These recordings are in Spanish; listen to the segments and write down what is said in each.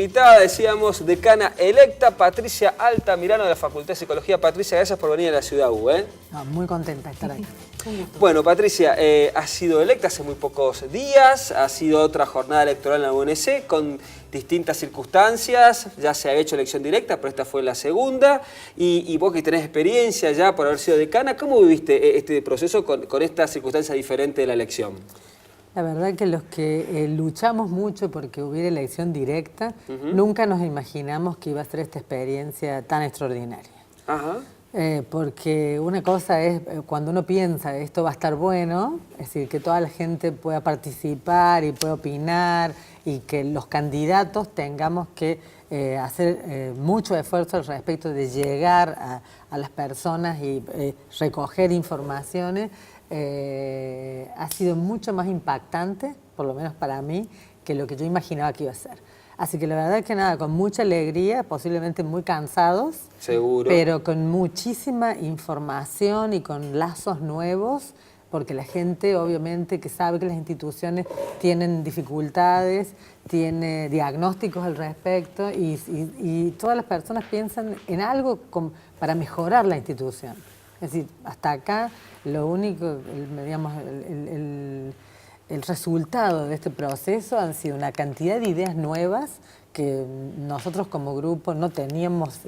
invitada, decíamos, decana electa, Patricia Altamirano de la Facultad de Psicología. Patricia, gracias por venir a la Ciudad U. No, muy contenta de estar aquí. Bueno, Patricia, has sido electa hace muy pocos días, ha sido otra jornada electoral en la UNC con distintas circunstancias, ya se ha hecho elección directa, pero esta fue la segunda, y vos que tenés experiencia ya por haber sido decana, ¿cómo viviste este proceso con esta circunstancia diferente de la elección? La verdad que los que luchamos mucho porque hubiera elección directa, nunca nos imaginamos que iba a ser esta experiencia tan extraordinaria. Ajá. Porque una cosa es cuando uno piensa esto va a estar bueno, es decir, que toda la gente pueda participar y pueda opinar y que los candidatos tengamos que hacer mucho esfuerzo al respecto de llegar a las personas y recoger informaciones, ha sido mucho más impactante, por lo menos para mí, que lo que yo imaginaba que iba a ser. Así que la verdad que nada, con mucha alegría, posiblemente muy cansados. Seguro. Pero con muchísima información y con lazos nuevos, porque la gente obviamente que sabe que las instituciones tienen dificultades, tiene diagnósticos al respecto y todas las personas piensan en algo para mejorar la institución. Es decir, hasta acá lo único, digamos, el resultado de este proceso han sido una cantidad de ideas nuevas que nosotros como grupo no teníamos,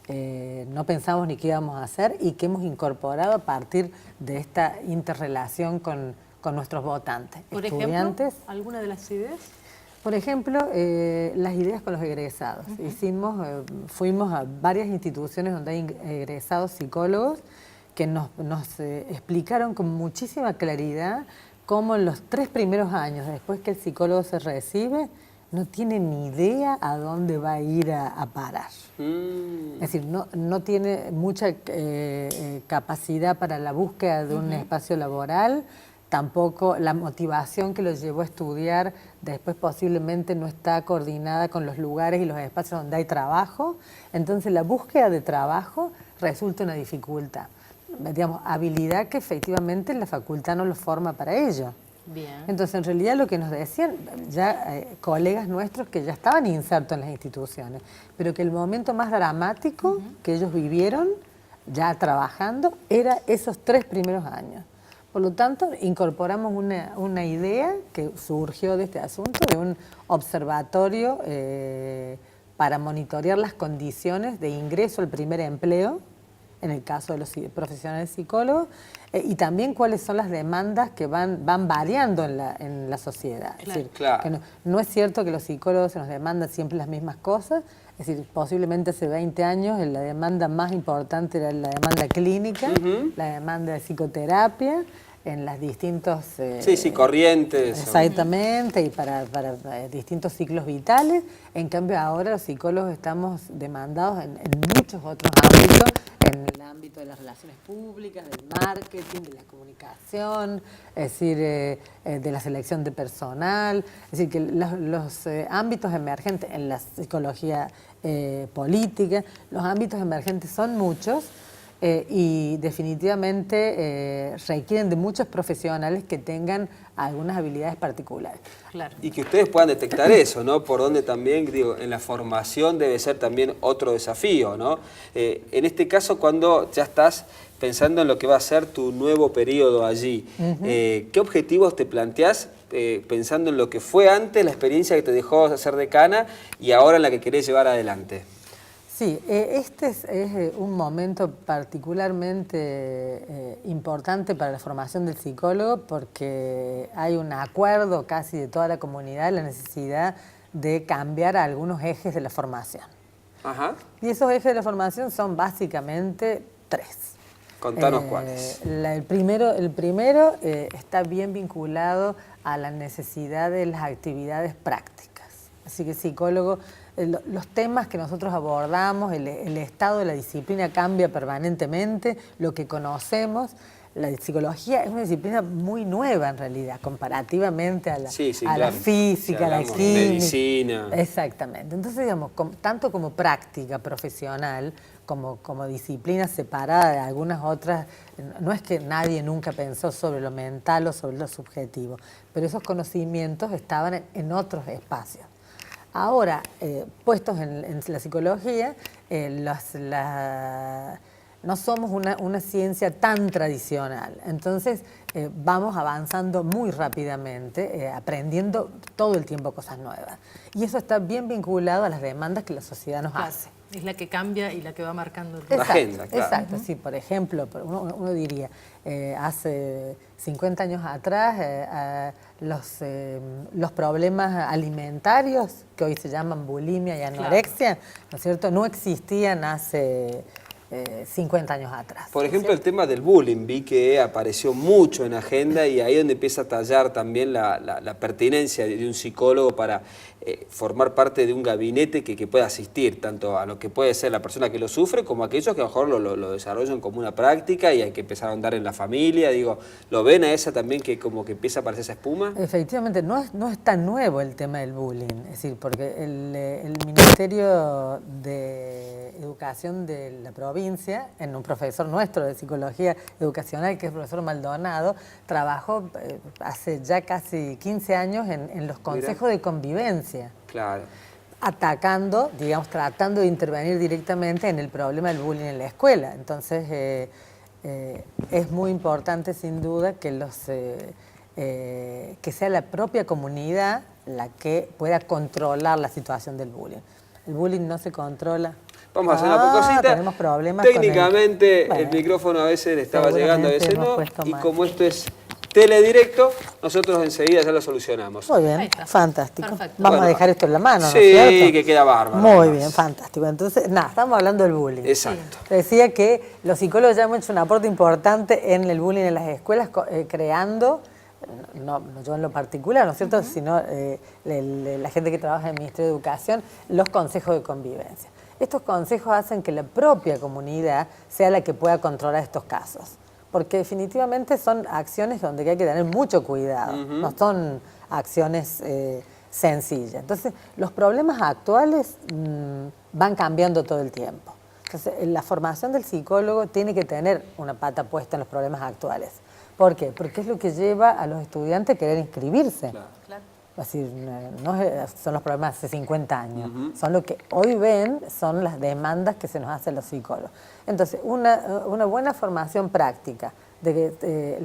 no pensábamos ni qué íbamos a hacer y que hemos incorporado a partir de esta interrelación con nuestros votantes. Por estudiantes. ejemplo, ¿alguna de las ideas? Por ejemplo, las ideas con los egresados. Fuimos a varias instituciones donde hay egresados psicólogos que nos explicaron con muchísima claridad cómo en los 3 primeros años, después que el psicólogo se recibe, no tiene ni idea a dónde va a ir a parar. Es decir, no tiene mucha capacidad para la búsqueda de un espacio laboral, tampoco la motivación que los llevó a estudiar después posiblemente no está coordinada con los lugares y los espacios donde hay trabajo. Entonces la búsqueda de trabajo resulta una dificultad. Digamos, habilidad que efectivamente la facultad no lo forma para ello. Bien. Entonces, en realidad lo que nos decían ya colegas nuestros que ya estaban insertos en las instituciones, pero que el momento más dramático que ellos vivieron, ya trabajando, era esos 3 primeros años. Por lo tanto, incorporamos una idea que surgió de este asunto, de un observatorio para monitorear las condiciones de ingreso al primer empleo, en el caso de los profesionales psicólogos, y también cuáles son las demandas que van variando en la sociedad. Claro. Es decir, que no es cierto que los psicólogos se nos demandan siempre las mismas cosas, es decir, posiblemente hace 20 años la demanda más importante era la demanda clínica, la demanda de psicoterapia, en las distintos... sí, corrientes. Exactamente, y para distintos ciclos vitales. En cambio, ahora los psicólogos estamos demandados en muchos otros ámbitos, en el ámbito de las relaciones públicas, del marketing, de la comunicación, es decir, de la selección de personal. Es decir, que los ámbitos emergentes en la psicología política, los ámbitos emergentes son muchos, y definitivamente requieren de muchos profesionales que tengan algunas habilidades particulares. Claro. Y que ustedes puedan detectar eso, ¿no? Por donde también, digo, en la formación debe ser también otro desafío, ¿no? En este caso, cuando ya estás pensando en lo que va a ser tu nuevo periodo allí, ¿qué objetivos te planteás pensando en lo que fue antes, la experiencia que te dejó ser decana y ahora en la que querés llevar adelante? Sí, este es un momento particularmente importante para la formación del psicólogo porque hay un acuerdo casi de toda la comunidad en la necesidad de cambiar algunos ejes de la formación. Ajá. Y esos ejes de la formación son básicamente 3. Contanos cuáles. El primero está bien vinculado a la necesidad de las actividades prácticas. Así que el psicólogo... Los temas que nosotros abordamos, el estado de la disciplina cambia permanentemente, lo que conocemos, la psicología es una disciplina muy nueva en realidad, comparativamente a la física, a la química. Medicina. Exactamente. Entonces, digamos, tanto como práctica profesional, como disciplina separada de algunas otras, no es que nadie nunca pensó sobre lo mental o sobre lo subjetivo, pero esos conocimientos estaban en otros espacios. Ahora, puestos en la psicología, no somos una ciencia tan tradicional, entonces vamos avanzando muy rápidamente, aprendiendo todo el tiempo cosas nuevas. Y eso está bien vinculado a las demandas que la sociedad nos hace. Es la que cambia y la que va marcando el La agenda, claro. Exacto, sí, por ejemplo, uno diría, hace 50 años atrás, los problemas alimentarios, que hoy se llaman bulimia y anorexia, ¿no es cierto?, no existían hace 50 años atrás. Por ejemplo, el tema del bullying, vi que apareció mucho en agenda y ahí es donde empieza a tallar también la pertinencia de un psicólogo para formar parte de un gabinete que pueda asistir tanto a lo que puede ser la persona que lo sufre como a aquellos que a lo mejor lo desarrollan como una práctica y hay que empezar a ahondar en la familia. Digo, ¿lo ven a esa también que como que empieza a aparecer esa espuma? Efectivamente, no es tan nuevo el tema del bullying, es decir, porque el Ministerio de Educación de la provincia, en un profesor nuestro de psicología educacional, que es el profesor Maldonado, trabajó hace ya casi 15 años en los consejos de convivencia. Claro. Atacando, digamos, tratando de intervenir directamente en el problema del bullying en la escuela. Entonces, es muy importante, sin duda, que sea la propia comunidad la que pueda controlar la situación del bullying. El bullying no se controla. Vamos a hacer una cosita. Tenemos problemas técnicamente con el micrófono a veces le estaba llegando, a veces no. Y mal. como esto es teledirecto, nosotros enseguida ya lo solucionamos. Muy bien, fantástico. Perfecto. Vamos Bueno, a dejar esto en la mano, sí, ¿no es cierto? que queda bárbaro. Muy además. bien, fantástico. Entonces, nada, estamos hablando del bullying. Exacto. Decía que los psicólogos ya hemos hecho un aporte importante en el bullying en las escuelas, creando, no yo en lo particular, ¿no es cierto?, sino la gente que trabaja en el Ministerio de Educación, los consejos de convivencia. Estos consejos hacen que la propia comunidad sea la que pueda controlar estos casos. Porque definitivamente son acciones donde hay que tener mucho cuidado, no son acciones sencillas. Entonces, los problemas actuales van cambiando todo el tiempo. Entonces, la formación del psicólogo tiene que tener una pata puesta en los problemas actuales. ¿Por qué? Porque es lo que lleva a los estudiantes a querer inscribirse. Claro. Es decir, no son los problemas de hace 50 años, son lo que hoy ven, son las demandas que se nos hacen los psicólogos. Entonces, una buena formación práctica de que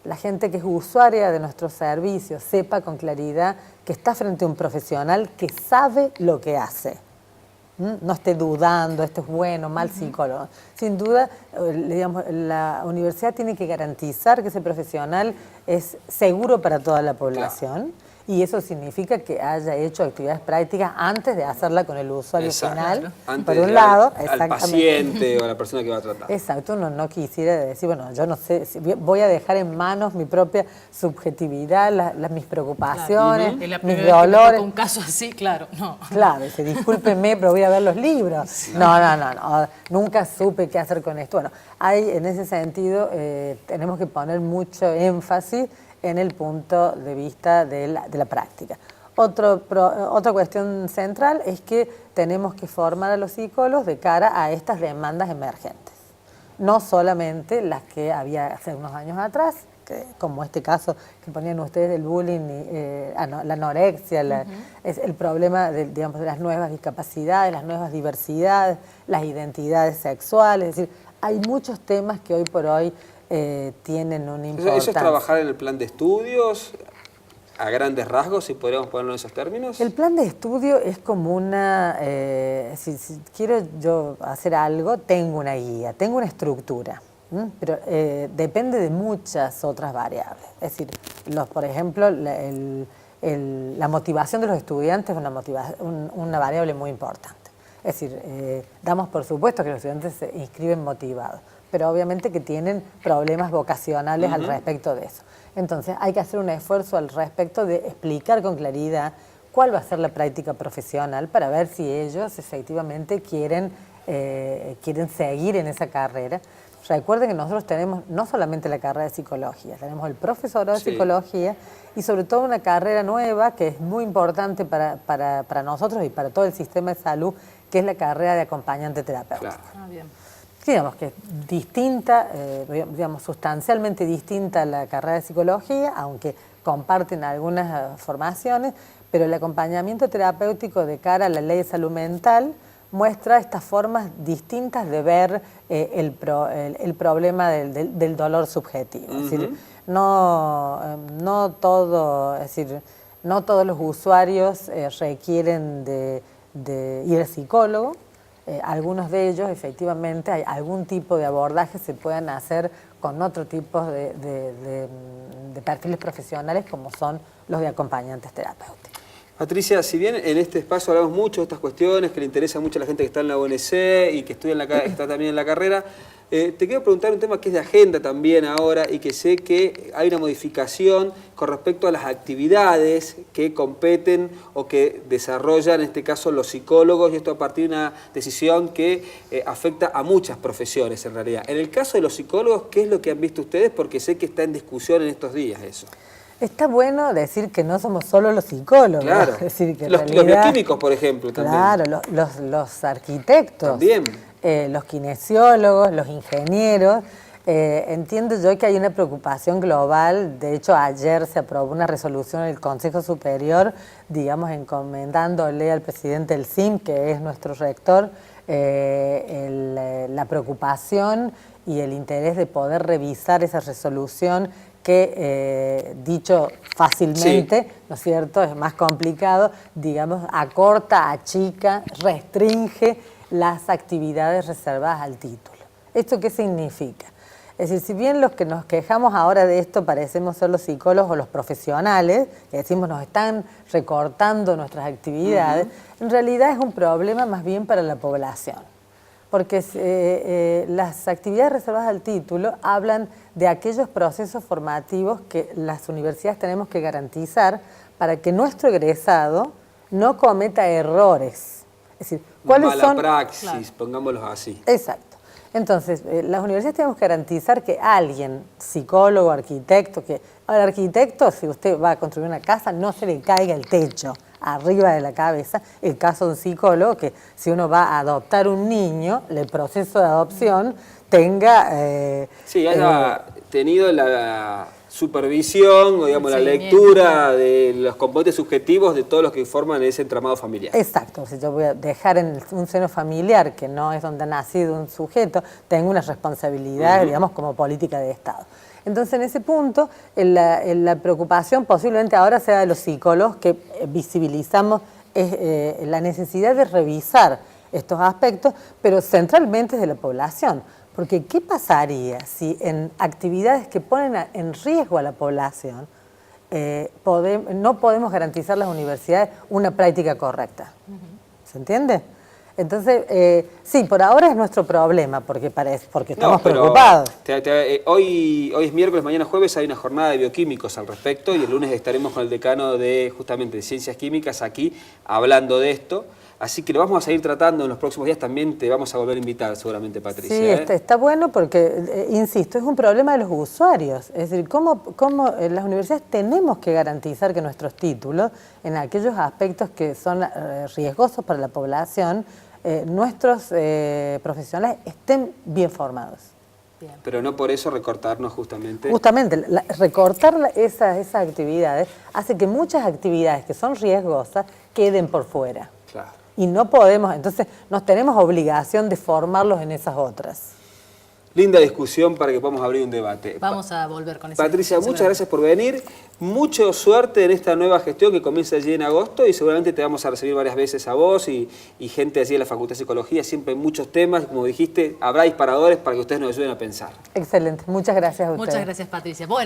la gente que es usuaria de nuestros servicios sepa con claridad que está frente a un profesional que sabe lo que hace. No esté dudando, esto es bueno, mal psicólogo. Sin duda, digamos, la universidad tiene que garantizar que ese profesional es seguro para toda la población. Claro. Y eso significa que haya hecho actividades prácticas antes de hacerla con el usuario final, antes por un lado. Al paciente o a la persona que va a tratar. Exacto, uno no quisiera decir, bueno, yo no sé, voy a dejar en manos mi propia subjetividad, mis preocupaciones, claro. mis dolores. Un caso así, claro, no. Claro, dice, discúlpeme, pero voy a ver los libros. Sí. No, nunca supe qué hacer con esto. Bueno, en ese sentido, tenemos que poner mucho énfasis en el punto de vista de la práctica. Otra cuestión central es que tenemos que formar a los psicólogos de cara a estas demandas emergentes. No solamente las que había hace unos años atrás, como este caso que ponían ustedes del bullying, la anorexia, es el problema de las nuevas discapacidades, las nuevas diversidades, las identidades sexuales. Es decir, hay muchos temas que hoy por hoy tienen una importancia. ¿Eso es trabajar en el plan de estudios a grandes rasgos, si podríamos ponerlo en esos términos? El plan de estudio es como una... si quiero yo hacer algo, tengo una guía, tengo una estructura, pero depende de muchas otras variables. Es decir, por ejemplo, la motivación de los estudiantes es una variable muy importante. Es decir, damos por supuesto que los estudiantes se inscriben motivados, pero obviamente que tienen problemas vocacionales al respecto de eso. Entonces hay que hacer un esfuerzo al respecto de explicar con claridad cuál va a ser la práctica profesional para ver si ellos efectivamente quieren seguir en esa carrera. Recuerden que nosotros tenemos no solamente la carrera de psicología, tenemos el profesorado de psicología y sobre todo una carrera nueva que es muy importante para nosotros y para todo el sistema de salud, que es la carrera de acompañante terapéutico. Claro. Bien. Digamos que es distinta, sustancialmente distinta a la carrera de psicología, aunque comparten algunas formaciones, pero el acompañamiento terapéutico de cara a la ley de salud mental muestra estas formas distintas de ver el problema del dolor subjetivo. Es decir, no todos los usuarios requieren de ir al psicólogo. Algunos de ellos, efectivamente, hay algún tipo de abordaje se pueden hacer con otro tipo de perfiles profesionales, como son los de acompañantes terapéuticos. Patricia, si bien en este espacio hablamos mucho de estas cuestiones, que le interesa mucho a la gente que está en la UNC y que estudia está también en la carrera, te quiero preguntar un tema que es de agenda también ahora y que sé que hay una modificación con respecto a las actividades que competen o que desarrollan, en este caso, los psicólogos, y esto a partir de una decisión que afecta a muchas profesiones en realidad. En el caso de los psicólogos, ¿qué es lo que han visto ustedes? Porque sé que está en discusión en estos días eso. Está bueno decir que no somos solo los psicólogos. Claro. Es decir, que los bioquímicos, por ejemplo, también. Claro, los arquitectos. También. Los kinesiólogos, los ingenieros. Entiendo yo que hay una preocupación global. De hecho, ayer se aprobó una resolución en el Consejo Superior, digamos, encomendándole al presidente del CIM, que es nuestro rector, la preocupación y el interés de poder revisar esa resolución que, dicho fácilmente, sí, ¿no es cierto?, es más complicado, digamos, acorta, achica, restringe las actividades reservadas al título. ¿Esto qué significa? Es decir, si bien los que nos quejamos ahora de esto parecemos ser los psicólogos o los profesionales, que decimos nos están recortando nuestras actividades, en realidad es un problema más bien para la población. Porque las actividades reservadas al título hablan de aquellos procesos formativos que las universidades tenemos que garantizar para que nuestro egresado no cometa errores. Es decir, ¿cuáles son? Mala praxis, claro, pongámoslo así. Exacto. Entonces, las universidades tenemos que garantizar que alguien, psicólogo, arquitecto, que al arquitecto, si usted va a construir una casa, no se le caiga el techo arriba de la cabeza. El caso de un psicólogo, que si uno va a adoptar un niño, el proceso de adopción tenga... sí, haya tenido la supervisión, o digamos, la lectura de los componentes subjetivos de todos los que forman ese entramado familiar. Exacto. Si yo voy a dejar en un seno familiar, que no es donde ha nacido un sujeto, tengo una responsabilidad, digamos, como política de Estado. Entonces, en ese punto, la preocupación posiblemente ahora sea de los psicólogos, que visibilizamos la necesidad de revisar estos aspectos, pero centralmente de la población. Porque, ¿qué pasaría si en actividades que ponen en riesgo a la población no podemos garantizar las universidades una práctica correcta? ¿Se entiende? Entonces, sí, por ahora es nuestro problema, porque estamos preocupados. Hoy es miércoles, mañana jueves hay una jornada de bioquímicos al respecto, y el lunes estaremos con el decano justamente de Ciencias Químicas aquí hablando de esto. Así que lo vamos a seguir tratando en los próximos días. También te vamos a volver a invitar seguramente, Patricia. Sí, está bueno porque, insisto, es un problema de los usuarios. Es decir, cómo las universidades tenemos que garantizar que nuestros títulos, en aquellos aspectos que son riesgosos para la población, nuestros profesionales estén bien formados. Bien. Pero no por eso recortarnos justamente. Justamente, recortar esas actividades hace que muchas actividades que son riesgosas queden por fuera. Claro. Y no podemos, entonces nos tenemos obligación de formarlos en esas otras. Linda discusión para que podamos abrir un debate. Vamos a volver con eso. Patricia, muchas gracias por venir. Mucha suerte en esta nueva gestión que comienza allí en agosto, y seguramente te vamos a recibir varias veces a vos y gente allí en la Facultad de Psicología. Siempre hay muchos temas, como dijiste, habrá disparadores para que ustedes nos ayuden a pensar. Excelente, muchas gracias a ustedes. Muchas gracias, Patricia. Bueno.